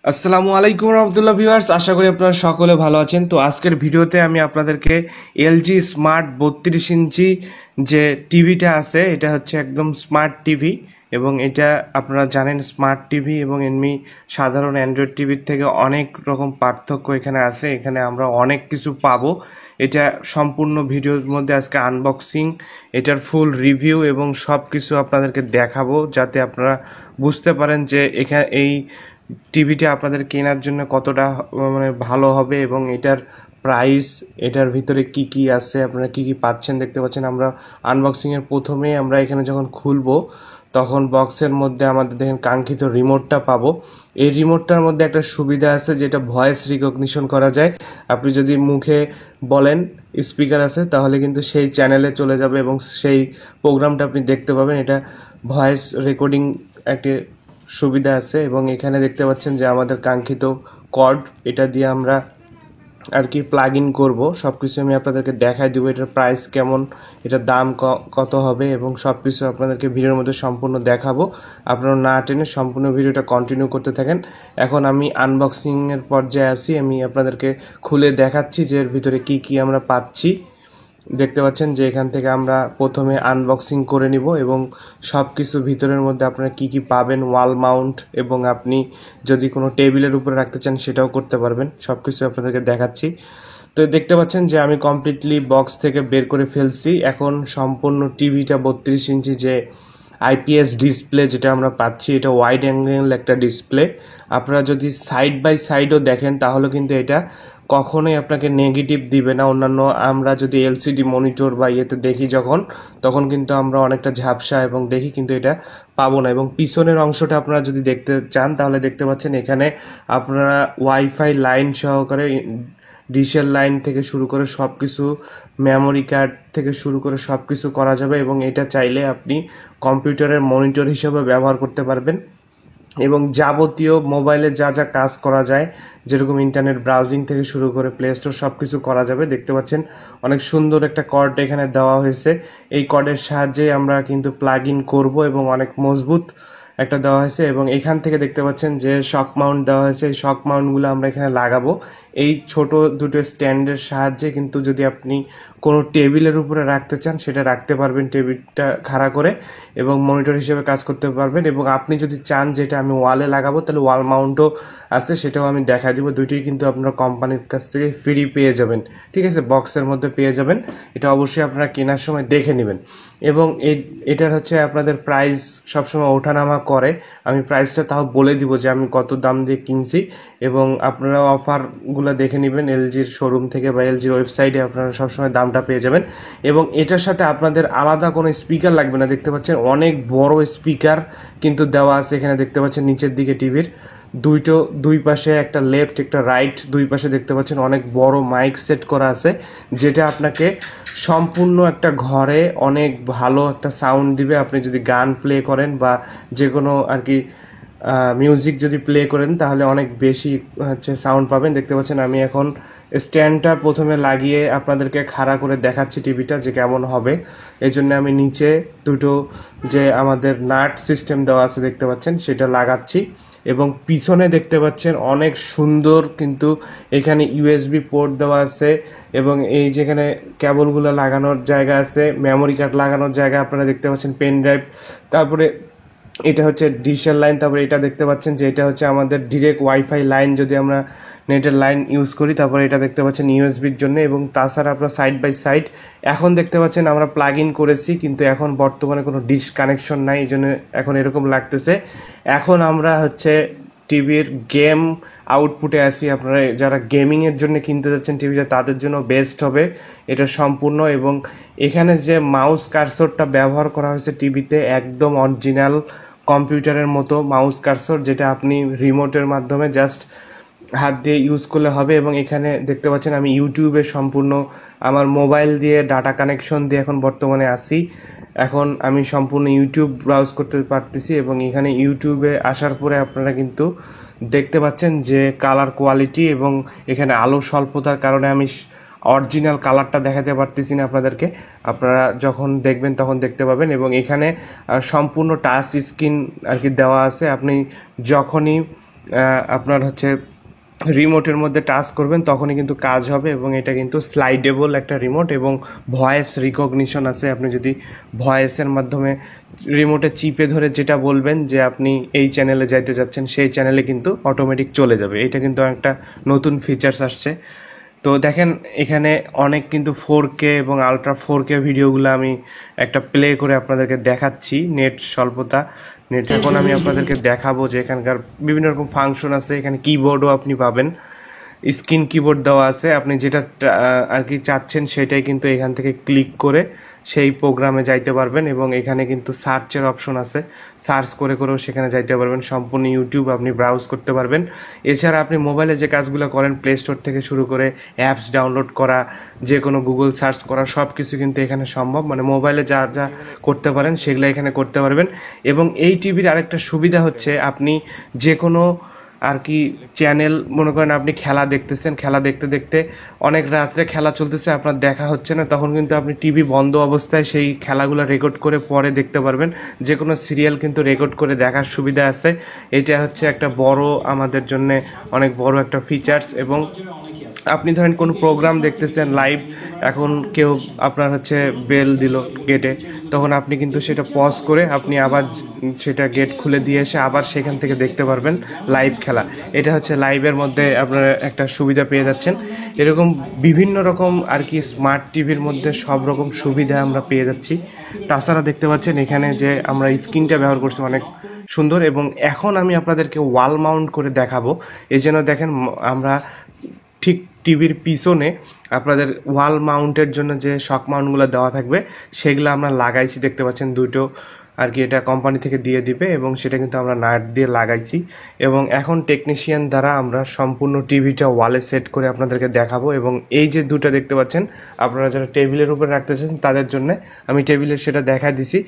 আসসালামু আলাইকুম রহমতুল্লাহ ভিউয়ার্স, আশা করি আপনারা সকলে ভালো আছেন। তো আজকের ভিডিওতে আমি আপনাদেরকে এলজি স্মার্ট 32 ইঞ্চি যে টিভিটা আছে, এটা হচ্ছে একদম স্মার্ট টিভি। এবং এটা আপনারা জানেন স্মার্ট টিভি এবং এমনি সাধারণ অ্যান্ড্রয়েড টিভির থেকে অনেক রকম পার্থক্য এখানে আছে। এখানে আমরা অনেক কিছু পাবো। এটা সম্পূর্ণ ভিডিওর মধ্যে আজকে আনবক্সিং, এটার ফুল রিভিউ এবং সব কিছু আপনাদেরকে দেখাবো, যাতে আপনারা বুঝতে পারেন যে এখানে এই টিভিটা আপনাদের কেনার জন্য কতটা মানে ভালো হবে এবং এটার প্রাইস, এটার ভিতরে কি কি আছে, আপনারা কি কি পাচ্ছেন দেখতে পাচ্ছেন। আমরা আনবক্সিংয়ের প্রথমে আমরা এখানে যখন খুলবো তখন বক্সের মধ্যে আমাদের দেখেন কাঙ্ক্ষিত রিমোটটা পাবো। এই রিমোটটার মধ্যে একটা সুবিধা আছে, যেটা ভয়েস রিকগনিশন করা যায়। আপনি যদি মুখে বলেন, স্পিকার আছে, তাহলে কিন্তু সেই চ্যানেলে চলে যাবে এবং সেই প্রোগ্রামটা আপনি দেখতে পাবেন। এটা ভয়েস রেকর্ডিং একটি সুবিধা আছে। এবং এখানে দেখতে পাচ্ছেন যে আমাদের কাঙ্ক্ষিত কর্ড, এটা দিয়ে আমরা আর কি প্লাগ ইন করবো। সব কিছু আমি আপনাদেরকে দেখাই দেবো, এটার প্রাইস কেমন, এটার দাম কত হবে এবং সব কিছু আপনাদেরকে ভিডিওর মধ্যে সম্পূর্ণ দেখাবো। আপনারা না টেনে সম্পূর্ণ ভিডিওটা কন্টিনিউ করতে থাকেন। এখন আমি আনবক্সিংয়ের পর্যায়ে আছি, আমি আপনাদেরকে খুলে দেখাচ্ছি যে এর ভিতরে কি কি আমরা পাচ্ছি। দেখতে পাচ্ছেন যে এখান থেকে আমরা প্রথমে আনবক্সিং করে নিব এবং সব কিছু ভিতরের মধ্যে আপনারা কি কি পাবেন, ওয়াল মাউন্ট, এবং আপনি যদি কোনো টেবিলের উপরে রাখতে চান সেটাও করতে পারবেন। সব কিছু আপনাদেরকে দেখাচ্ছি। তো দেখতে পাচ্ছেন যে আমি কমপ্লিটলি বক্স থেকে বের করে ফেলছি। এখন সম্পূর্ণ টিভিটা 32 ইঞ্চি যে আইপিএস ডিসপ্লে যেটা আমরা পাচ্ছি, এটা ওয়াইড অ্যাঙ্গেল একটা ডিসপ্লে। আপনারা যদি সাইড বাই সাইডও দেখেন তাহলে কিন্তু এটা কখনোই আপনাকে নেগেটিভ দিবে না। অন্যান্য আমরা যদি এলসিডি মনিটর বা ইয়েতে দেখি তখন কিন্তু আমরা অনেকটা ঝাপসা এবং দেখি, কিন্তু এটা পাবো না। এবং পিছনের অংশটা আপনারা যদি দেখতে চান তাহলে দেখতে পাচ্ছেন এখানে আপনারা ওয়াইফাই লাইন সহকারে, ডিশের লাইন থেকে শুরু করে সব কিছু, মেমোরি কার্ড থেকে শুরু করে সব কিছু করা যাবে। এবং এটা চাইলে আপনি কম্পিউটারের মনিটর হিসেবে ব্যবহার করতে পারবেন এবং যাবতীয় মোবাইলে যা যা কাজ করা যায়, যেরকম ইন্টারনেট ব্রাউজিং থেকে শুরু করে প্লে স্টোর, সব কিছু করা যাবে। দেখতে পাচ্ছেন অনেক সুন্দর একটা কর্ড এখানে দেওয়া হয়েছে। এই কর্ডের সাহায্যে আমরা কিন্তু প্লাগ ইন করবো এবং অনেক মজবুত একটা দেওয়া হয়েছে। এবং এখান থেকে দেখতে পাচ্ছেন যে শক মাউন্ট দেওয়া হয়েছে। এই শক মাউন্টগুলো আমরা এখানে লাগাবো এই ছোট দুটো স্ট্যান্ডের সাহায্যে। কিন্তু যদি আপনি কোনো টেবিলের উপরে রাখতে চান সেটা রাখতে পারবেন, টেবিলটা খাড়া করে, এবং মনিটর হিসেবে কাজ করতে পারবেন। এবং আপনি যদি চান যেটা আমি ওয়ালে লাগাবো তাহলে ওয়াল মাউন্টও আছে, সেটাও আমি দেখা দিব। দুটোই কিন্তু আপনারা কোম্পানির কাছ থেকে ফ্রি পেয়ে যাবেন, ঠিক আছে, বক্সের মধ্যে পেয়ে যাবেন। এটা অবশ্যই আপনারা কেনার সময় দেখে নেবেন। এবং এটার হচ্ছে আপনাদের প্রাইস সবসময় ওঠানামা করে, আমি প্রাইসটা তাও বলে দিব যে আমি কত দাম দিয়ে কিনছি। এবং আপনারা অফারগুলো দেখে নেবেন এলজির শোরুম থেকে বা এলজির ওয়েবসাইটে, আপনারা সবসময় দামটা পেয়ে যাবেন। এবং এটার সাথে আপনাদের আলাদা কোনো স্পিকার লাগবে না। দেখতে পাচ্ছেন অনেক বড় স্পিকার কিন্তু দেওয়া আছে এখানে। দেখতে পাচ্ছেন নিচের দিকে টিভির দুই পাশে, একটা লেফট একটা রাইট, দুই পাশে দেখতে পাচ্ছেন অনেক বড় মাইক সেট করা আছে, যেটা আপনাকে সম্পূর্ণ একটা ঘরে অনেক ভালো একটা সাউন্ড দিবে। আপনি যদি গান প্লে করেন বা যে কোনো আর কি মিউজিক যদি প্লে করেন তাহলে অনেক বেশি হচ্ছে সাউন্ড পাবেন। দেখতে পাচ্ছেন আমি এখন স্ট্যান্ডটা প্রথমে লাগিয়ে আপনাদেরকে খাড়া করে দেখাচ্ছি টিভিটা যে কেমন হবে। এই জন্য আমি নিচে দুটো যে আমাদের নাট সিস্টেম দেওয়া আছে দেখতে পাচ্ছেন সেটা লাগাচ্ছি। এবং পিছনে দেখতে পাচ্ছেন অনেক সুন্দর কিন্তু এখানে ইউএসবি পোর্ট দেওয়া আছে এবং এই যেখানে কেবলগুলো লাগানোর জায়গা আছে, মেমোরি কার্ড লাগানোর জায়গা আপনারা দেখতে পাচ্ছেন, পেন ড্রাইভ, তারপরে এটা হচ্ছে ডিশের লাইন, তারপরে এটা দেখতে পাচ্ছেন যে এটা হচ্ছে আমাদের ডিরেক্ট ওয়াইফাই লাইন, যদি আমরা নেটের লাইন ইউজ করি। তারপরে এটা দেখতে পাচ্ছেন ইউএসবির জন্য। এবং তাছাড়া আপনার সাইড বাই সাইড এখন দেখতে পাচ্ছেন আমরা প্লাগ ইন করেছি, কিন্তু এখন বর্তমানে কোনো ডিশ কানেকশন নাই, এই জন্য এখন এরকম লাগতেছে। এখন আমরা হচ্ছে টিভির গেম আউটপুটে আসি। আপনারা যারা গেমিংয়ের জন্য কিনতে যাচ্ছেন টিভিটা, তাদের জন্য বেস্ট হবে এটা সম্পূর্ণ। এবং এখানে যে মাউস কার্সরটা ব্যবহার করা হয়েছে টিভিতে, একদম অরিজিনাল কম্পিউটারের মতো মাউস কার্সর, যেটা আপনি রিমোটের মাধ্যমে জাস্ট হাত দিয়ে ইউজ করলে হবে। এবং এখানে দেখতে পাচ্ছেন আমি ইউটিউবে সম্পূর্ণ আমার মোবাইল দিয়ে ডাটা কানেকশন দিয়ে এখন বর্তমানে আসি। এখন আমি সম্পূর্ণ ইউটিউব ব্রাউজ করতে পারতেছি। এবং এখানে ইউটিউবে আসার পরে আপনারা কিন্তু দেখতে পাচ্ছেন যে কালার কোয়ালিটি, এবং এখানে আলো স্বল্পতার কারণে আমি অরিজিনাল কালারটা দেখাতে পারতেছি না আপনাদেরকে। আপনারা যখন দেখবেন তখন দেখতে পাবেন। এবং এখানে সম্পূর্ণ টাচ স্ক্রিন আর কি দেওয়া আছে। আপনি যখনই আপনার হচ্ছে রিমোটের মধ্যে টাচ করবেন তখনই কিন্তু কাজ হবে, এবং এটা কিন্তু স্লাইডেবল একটা রিমোট এবং ভয়েস রিকগনিশন আছে। আপনি যদি ভয়েসের মাধ্যমে রিমোটে চিপে ধরে যেটা বলবেন যে আপনি এই চ্যানেলে যাইতে যাচ্ছেন, সেই চ্যানেলে কিন্তু অটোমেটিক চলে যাবে। এটা কিন্তু একটা নতুন ফিচার্স আসছে। তো দেখেন এখানে অনেক কিন্তু 4K এবং আলট্রা 4K ভিডিওগুলো আমি একটা প্লে করে আপনাদেরকে দেখাচ্ছি। নেট স্বল্পতা, নেট এখন আমি আপনাদেরকে দেখাবো যে এখানকার বিভিন্ন রকম ফাংশন আছে। এখানে কিবোর্ডও আপনি পাবেন, স্ক্রিন কিবোর্ড দেওয়া আছে। আপনি যেটা আর কি চাচ্ছেন সেটাই কিন্তু এখান থেকে ক্লিক করে সেই প্রোগ্রামে যাইতে পারবেন, এবং এখানে কিন্তু সার্চের অপশন আছে, সার্চ করে করেও সেখানে যাইতে পারবেন। সম্পূর্ণ ইউটিউব আপনি ব্রাউজ করতে পারবেন। এছাড়া আপনি মোবাইলে যে কাজগুলো করেন, প্লে স্টোর থেকে শুরু করে অ্যাপস ডাউনলোড করা, যে কোনো গুগল সার্চ করা, সব কিছু কিন্তু এখানে সম্ভব। মানে মোবাইলে যা যা করতে পারেন সেগুলো এখানে করতে পারবেন। এবং এই টিভির আরেকটা সুবিধা হচ্ছে আপনি যে কোনো আর কি চ্যানেল, মনে করেন আপনি খেলা দেখতেছেন, খেলা দেখতে দেখতে অনেক রাত্রে খেলা চলতেছে, আপনার দেখা হচ্ছে না, তখন কিন্তু আপনি টিভি বন্ধ অবস্থায় সেই খেলাগুলো রেকর্ড করে পরে দেখতে পারবেন। যে কোনো সিরিয়াল কিন্তু রেকর্ড করে দেখার সুবিধা আছে। এটা হচ্ছে একটা বড়, আমাদের জন্য অনেক বড় একটা ফিচার্স। এবং আপনি ধরেন কোনো প্রোগ্রাম দেখতেছেন লাইভ, এখন কেউ আপনার হচ্ছে বেল দিল গেটে, তখন আপনি কিন্তু সেটা পজ করে আপনি আবার সেটা গেট খুলে দিয়ে এসে আবার সেখান থেকে দেখতে পারবেন লাইভ খেলা। এটা হচ্ছে লাইভের মধ্যে আপনারা একটা সুবিধা পেয়ে যাচ্ছেন। এরকম বিভিন্ন রকম আর কি স্মার্ট টিভির মধ্যে সব রকম সুবিধা আমরা পেয়ে যাচ্ছি। তাছাড়া দেখতে পাচ্ছেন এখানে যে আমরা স্ক্রিনটা ব্যবহার করছি অনেক সুন্দর, এবং এখন আমি আপনাদেরকে ওয়াল মাউন্ট করে দেখাবো। এই জন্য দেখেন আমরা ঠিক টিভির পিছনে আপনাদের ওয়াল মাউন্টের জন্য যে শক মাউন্টগুলো দেওয়া থাকবে সেগুলো আমরা লাগাইছি, দেখতে পাচ্ছেন দুটো আর কি। এটা কোম্পানি থেকে দিয়ে দিবে এবং সেটা কিন্তু আমরা নাট দিয়ে লাগাইছি, এবং এখন টেকনিশিয়ান দ্বারা আমরা সম্পূর্ণ টিভিটা ওয়ালে সেট করে আপনাদেরকে দেখাবো। এবং এই যে দুটো দেখতে পাচ্ছেন, আপনারা যারা টেবিলের উপরে রাখতেছেন তাদের জন্য আমি টেবিলের সেটা দেখাই দিছি।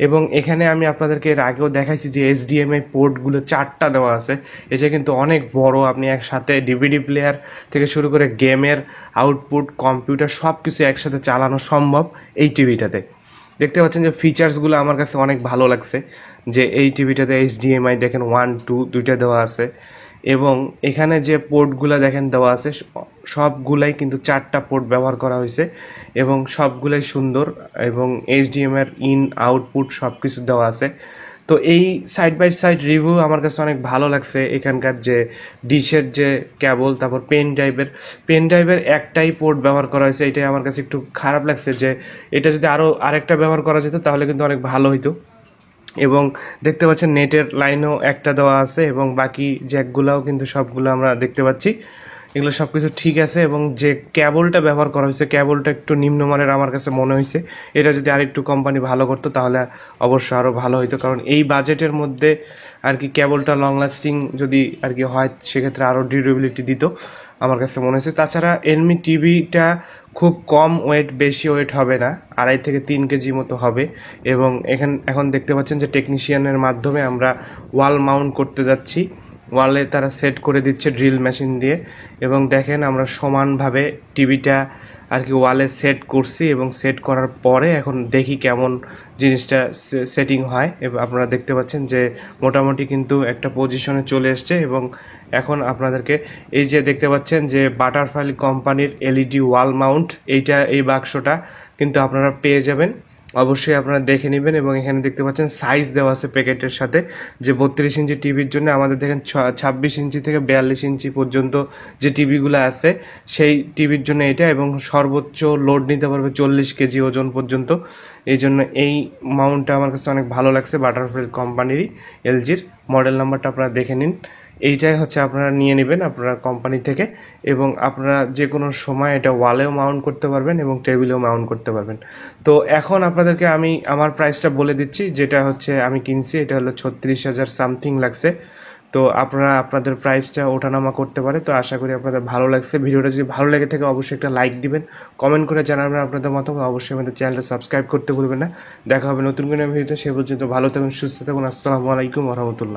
এবং এখানে আমি আপনাদেরকে এর আগেও দেখাইছি যে HDMI পোর্টগুলো 4টা দেওয়া আছে। এটা কিন্তু অনেক বড়, আপনি একসাথে ডিভিডি প্লেয়ার থেকে শুরু করে গেমের আউটপুট, কম্পিউটার সব কিছু একসাথে চালানো সম্ভব এই টিভিটাতে। দেখতে পাচ্ছেন যে ফিচার্সগুলো আমার কাছে অনেক ভালো লাগছে, যে এই টিভিটাতে HDMI দেখেন 1, 2 দুইটা দেওয়া আছে, এবং এখানে যে পোর্টগুলো দেখেন দেওয়া আছে সবগুলাই কিন্তু 4টা পোর্ট ব্যবহার করা হয়েছে, এবং সবগুলাই সুন্দর, এবং HDMI এর ইন আউটপুট সব কিছু দেওয়া আছে। তো এই সাইড বাই সাইড রিভিউ আমার কাছে অনেক ভালো লাগছে। এখানকার যে ডিশের যে কেবল, তারপর পেন ড্রাইভের একটাই পোর্ট ব্যবহার করা হয়েছে, এটাই আমার কাছে একটু খারাপ লাগছে, যে এটা যদি আরও আরেকটা ব্যবহার করা যেত তাহলে কিন্তু অনেক ভালো হইতো। এবং দেখতে পাচ্ছেন নেটের লাইনও একটা দেওয়া আছে, এবং বাকি জ্যাকগুলাও কিন্তু সবগুলো আমরা দেখতে পাচ্ছি, এগুলো সব কিছু ঠিক আছে। এবং যে কেবলটা ব্যবহার করা হয়েছে, কেবলটা একটু নিম্নমানের আমার কাছে মনে হয়েছে। এটা যদি আরেকটু কোম্পানি ভালো করতো তাহলে অবশ্যই আরও ভালো হতো, কারণ এই বাজেটের মধ্যে আর কি কেবলটা লং লাস্টিং যদি আর কি হয় সেক্ষেত্রে আরও ডিউরেবিলিটি দিত আমার কাছে মনে হয়েছে। তাছাড়া এনমি টিভিটা খুব কম ওয়েট, বেশি ওয়েট হবে না, 2.5 থেকে 3 কেজি মতো হবে। এবং এখন দেখতে পাচ্ছেন যে টেকনিশিয়ানের মাধ্যমে আমরা ওয়াল মাউন্ট করতে যাচ্ছি, ওয়ালে তারা সেট করে দিচ্ছে ড্রিল মেশিন দিয়ে। এবং দেখেন আমরা সমানভাবে টিভিটা আর কি ওয়ালে সেট করছি, এবং সেট করার পরে এখন দেখি কেমন জিনিসটা সেটিং হয়। এবং আপনারা দেখতে পাচ্ছেন যে মোটামুটি কিন্তু একটা পজিশনে চলে এসছে। এবং এখন আপনাদেরকে এই যে দেখতে পাচ্ছেন যে বাটারফ্লাই কোম্পানির LED ওয়াল মাউন্ট, এই বাক্সটা কিন্তু আপনারা পেয়ে যাবেন, অবশ্যই আপনারা দেখে নেবেন। এবং এখানে দেখতে পাচ্ছেন সাইজ দেওয়া আছে প্যাকেটের সাথে, যে 32 ইঞ্চি টিভির জন্য আমাদের দেখেন 26 ইঞ্চি থেকে 42 ইঞ্চি পর্যন্ত যে টিভিগুলো আছে সেই টিভির জন্য এটা, এবং সর্বোচ্চ লোড নিতে পারবে 40 কেজি ওজন পর্যন্ত। এই জন্য এই মাউন্টটা আমার কাছে অনেক ভালো লাগছে, বাটারফ্লাই কোম্পানিরই, LGর। মডেল নাম্বারটা আপনারা দেখে নিন। এইটাই হচ্ছে আপনারা নিয়ে নেবেন আপনারা কোম্পানি থেকে, এবং আপনারা যে কোনো সময় এটা ওয়ালেও মাউন্ট করতে পারবেন এবং টেবিলেও মাউন্ট করতে পারবেন। তো এখন আপনাদেরকে আমি আমার প্রাইসটা বলে দিচ্ছি, যেটা হচ্ছে আমি কিনছি, এটা হলো 36,000 সামথিং লাগছে। তো আপনারা আপনাদের প্রাইসটা ওঠানামা করতে পারে। তো আশা করি আপনাদের ভালো লাগছে। ভিডিওটা যদি ভালো লেগে থাকে অবশ্যই একটা লাইক দিবেন, কমেন্ট করে জানাবেন আপনাদের মতামত। অবশ্যই আমাদের চ্যানেলটা সাবস্ক্রাইব করতে ভুলবেন না। দেখা হবে নতুন কোনো ভিডিওতে, সে পর্যন্ত ভালো থাকুন, সুস্থ থাকুন। আসসালামু আলাইকুম ওয়া রাহমাতুল্লাহ।